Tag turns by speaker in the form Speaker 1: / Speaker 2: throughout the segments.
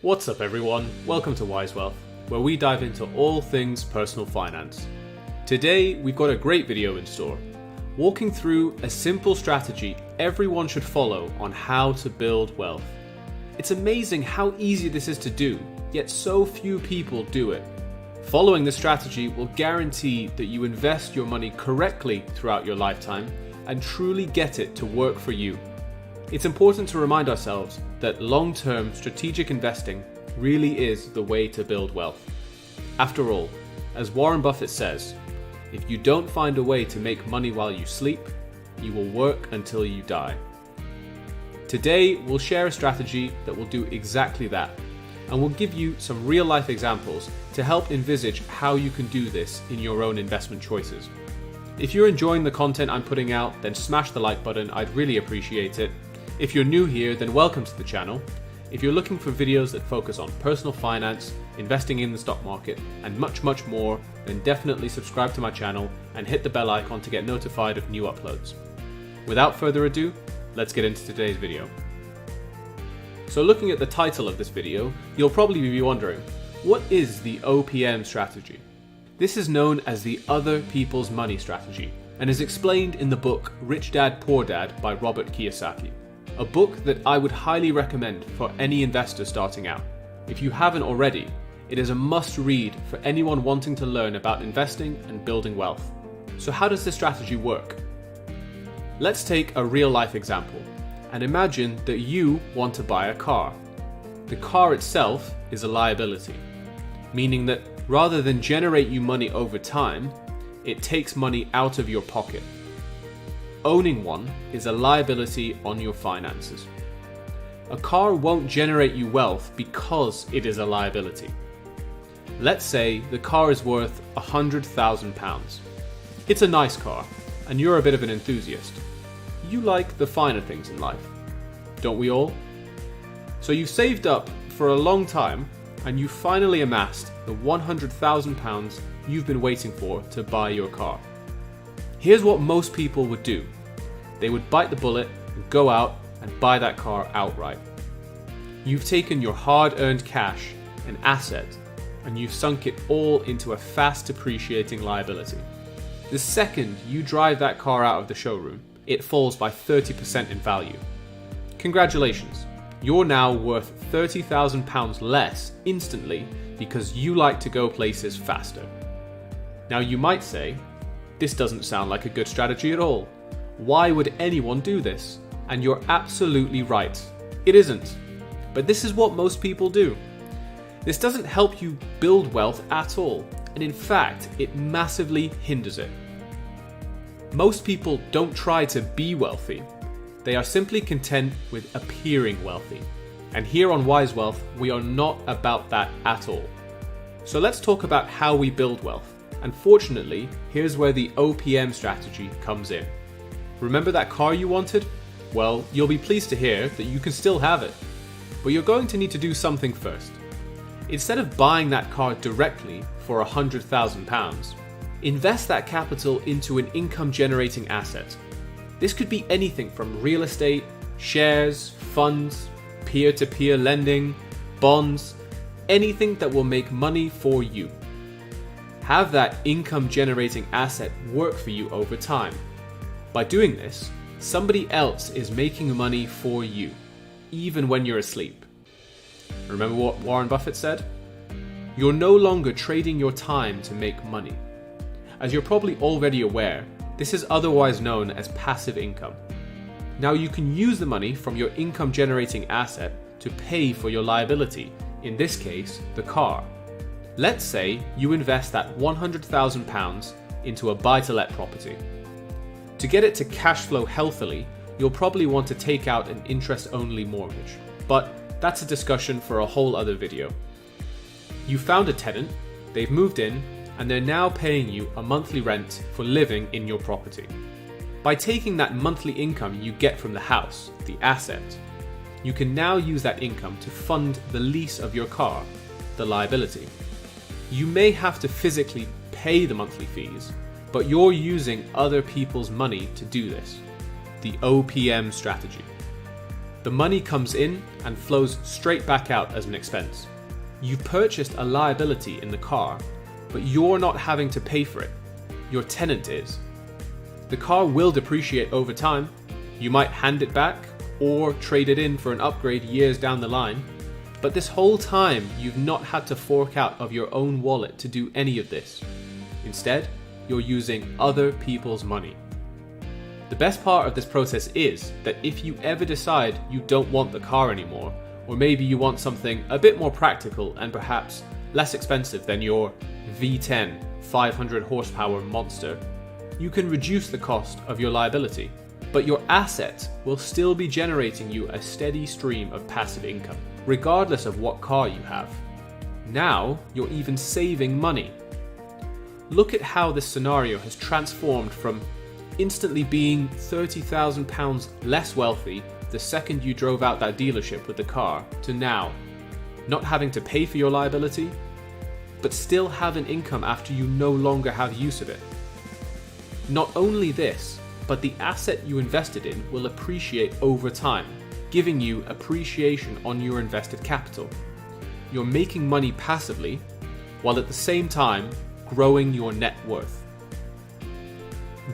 Speaker 1: What's up everyone, welcome to Wise Wealth, where we dive into all things personal finance. Today we've got a great video in store, walking through a simple strategy everyone should follow on how to build wealth. It's amazing how easy this is to do, yet so few people do it. Following this strategy will guarantee that you invest your money correctly throughout your lifetime and truly get it to work for you. It's important to remind ourselves that long-term strategic investing really is the way to build wealth. After all, as Warren Buffett says, if you don't find a way to make money while you sleep, you will work until you die. Today, we'll share a strategy that will do exactly that, and we'll give you some real-life examples to help envisage how you can do this in your own investment choices. If you're enjoying the content I'm putting out, then smash the like button, I'd really appreciate it. If you're new here, then welcome to the channel. If you're looking for videos that focus on personal finance, investing in the stock market, and much more, then definitely subscribe to my channel and hit the bell icon to get notified of new uploads. Without further ado, let's get into today's video. So looking at the title of this video, you'll probably be wondering, what is the OPM strategy? This is known as the Other People's Money strategy and is explained in the book Rich Dad Poor Dad by Robert Kiyosaki. A book that I would highly recommend for any investor starting out. If you haven't already, it is a must read for anyone wanting to learn about investing and building wealth. So how does this strategy work? Let's take a real life example and imagine that you want to buy a car. The car itself is a liability, meaning that rather than generate you money over time, it takes money out of your pocket. Owning one is a liability on your finances. A car won't generate you wealth because it is a liability. Let's say the car is worth £100,000. It's a nice car, and you're a bit of an enthusiast. You like the finer things in life, don't we all? So you've saved up for a long time, and you finally amassed the £100,000 you've been waiting for to buy your car. Here's what most people would do. They would bite the bullet and go out and buy that car outright. You've taken your hard-earned cash, an asset, and you've sunk it all into a fast depreciating liability. The second you drive that car out of the showroom, it falls by 30% in value. Congratulations, you're now worth £30,000 less instantly because you like to go places faster. Now you might say, this doesn't sound like a good strategy at all. Why would anyone do this? And you're absolutely right. It isn't. But this is what most people do. This doesn't help you build wealth at all, and in fact, it massively hinders it. Most people don't try to be wealthy. They are simply content with appearing wealthy. And here on Wise Wealth, we are not about that at all. So let's talk about how we build wealth. And fortunately, here's where the OPM strategy comes in. Remember that car you wanted? Well, you'll be pleased to hear that you can still have it. But you're going to need to do something first. Instead of buying that car directly for £100,000, invest that capital into an income-generating asset. This could be anything from real estate, shares, funds, peer-to-peer lending, bonds, anything that will make money for you. Have that income-generating asset work for you over time. By doing this, somebody else is making money for you, even when you're asleep. Remember what Warren Buffett said? You're no longer trading your time to make money. As you're probably already aware, this is otherwise known as passive income. Now you can use the money from your income-generating asset to pay for your liability, in this case, the car. Let's say you invest that £100,000 into a buy-to-let property. To get it to cash flow healthily, you'll probably want to take out an interest-only mortgage, but that's a discussion for a whole other video. You found a tenant, they've moved in, and they're now paying you a monthly rent for living in your property. By taking that monthly income you get from the house, the asset, you can now use that income to fund the lease of your car, the liability. You may have to physically pay the monthly fees, but you're using other people's money to do this. The OPM strategy. The money comes in and flows straight back out as an expense. You've purchased a liability in the car, but you're not having to pay for it. Your tenant is. The car will depreciate over time. You might hand it back or trade it in for an upgrade years down the line. But this whole time, you've not had to fork out of your own wallet to do any of this. Instead, you're using other people's money. The best part of this process is that if you ever decide you don't want the car anymore, or maybe you want something a bit more practical and perhaps less expensive than your V10 500 horsepower monster, you can reduce the cost of your liability, but your asset will still be generating you a steady stream of passive income, regardless of what car you have. Now you're even saving money. Look at how this scenario has transformed from instantly being £30,000 less wealthy the second you drove out that dealership with the car, to now not having to pay for your liability, but still have an income after you no longer have use of it. Not only this, but the asset you invested in will appreciate over time, giving you appreciation on your invested capital. You're making money passively, while at the same time growing your net worth.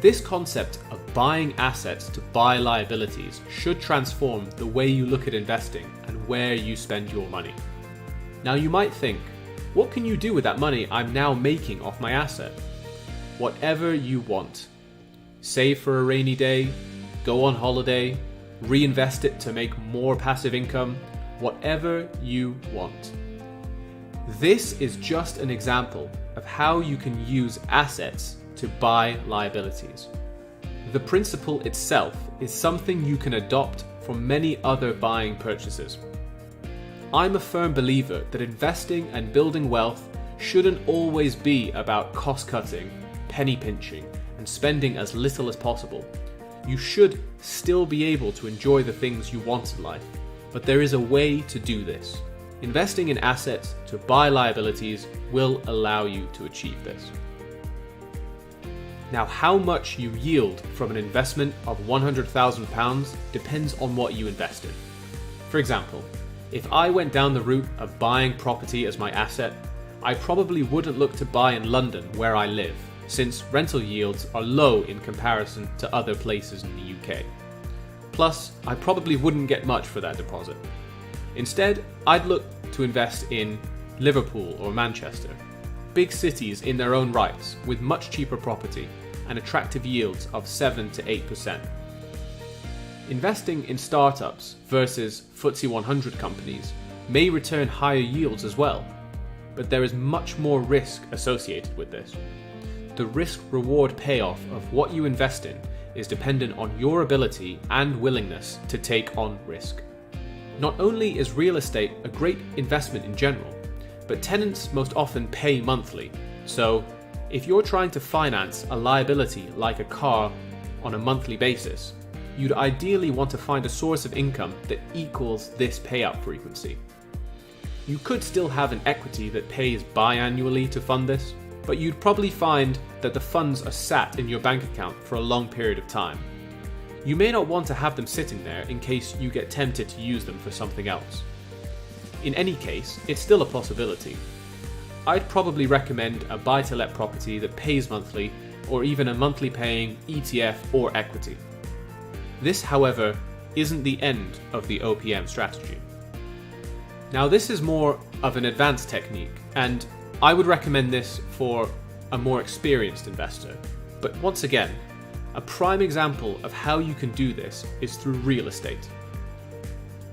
Speaker 1: This concept of buying assets to buy liabilities should transform the way you look at investing and where you spend your money. Now you might think, what can you do with that money I'm now making off my asset? Whatever you want. Save for a rainy day, go on holiday, reinvest it to make more passive income, whatever you want. This is just an example of how you can use assets to buy liabilities. The principle itself is something you can adopt from many other buying purchases. I'm a firm believer that investing and building wealth shouldn't always be about cost cutting, penny pinching, and spending as little as possible. You should still be able to enjoy the things you want in life, but there is a way to do this. Investing in assets to buy liabilities will allow you to achieve this. Now, how much you yield from an investment of £100,000 depends on what you invest in. For example, if I went down the route of buying property as my asset, I probably wouldn't look to buy in London where I live, since rental yields are low in comparison to other places in the UK. Plus, I probably wouldn't get much for that deposit. Instead, I'd look to invest in Liverpool or Manchester, big cities in their own rights with much cheaper property and attractive yields of 7 to 8%. Investing in startups versus FTSE 100 companies may return higher yields as well, but there is much more risk associated with this. The risk-reward payoff of what you invest in is dependent on your ability and willingness to take on risk. Not only is real estate a great investment in general, but tenants most often pay monthly. So if you're trying to finance a liability like a car on a monthly basis, you'd ideally want to find a source of income that equals this payout frequency. You could still have an equity that pays biannually to fund this, but you'd probably find that the funds are sat in your bank account for a long period of time. You may not want to have them sitting there in case you get tempted to use them for something else. In any case, it's still a possibility. I'd probably recommend a buy-to-let property that pays monthly, or even a monthly paying ETF or equity. This, however, isn't the end of the OPM strategy. Now, this is more of an advanced technique, and I would recommend this for a more experienced investor. But once again, a prime example of how you can do this is through real estate.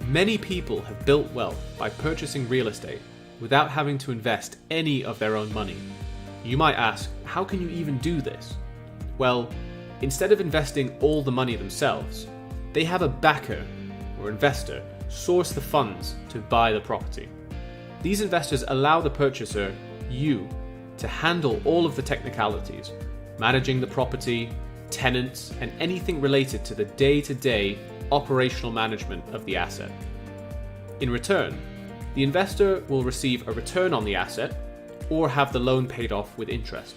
Speaker 1: Many people have built wealth by purchasing real estate without having to invest any of their own money. You might ask, how can you even do this? Well, instead of investing all the money themselves, they have a backer or investor source the funds to buy the property. These investors allow the purchaser, you, to handle all of the technicalities, managing the property, tenants, and anything related to the day-to-day operational management of the asset. In return, the investor will receive a return on the asset or have the loan paid off with interest.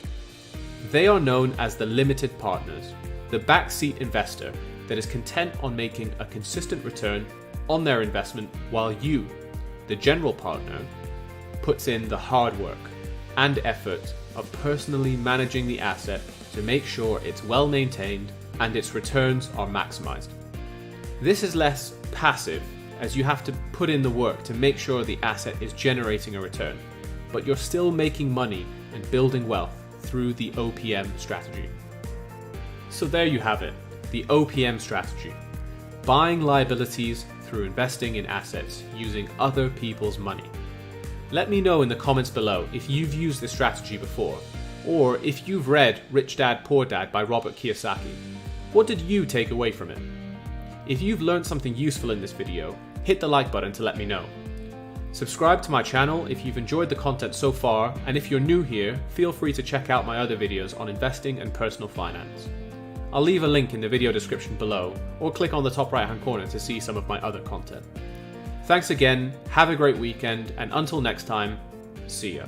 Speaker 1: They are known as the limited partners, the backseat investor that is content on making a consistent return on their investment while you, the general partner, puts in the hard work and effort of personally managing the asset to make sure it's well maintained and its returns are maximized. This is less passive, as you have to put in the work to make sure the asset is generating a return, but you're still making money and building wealth through the OPM strategy. So there you have it, the OPM strategy. Buying liabilities through investing in assets using other people's money. Let me know in the comments below if you've used this strategy before, or if you've read Rich Dad Poor Dad by Robert Kiyosaki. What did you take away from it? If you've learned something useful in this video, hit the like button to let me know. Subscribe to my channel if you've enjoyed the content so far, and if you're new here, feel free to check out my other videos on investing and personal finance. I'll leave a link in the video description below, or click on the top right hand corner to see some of my other content. Thanks again, have a great weekend, and until next time, see ya.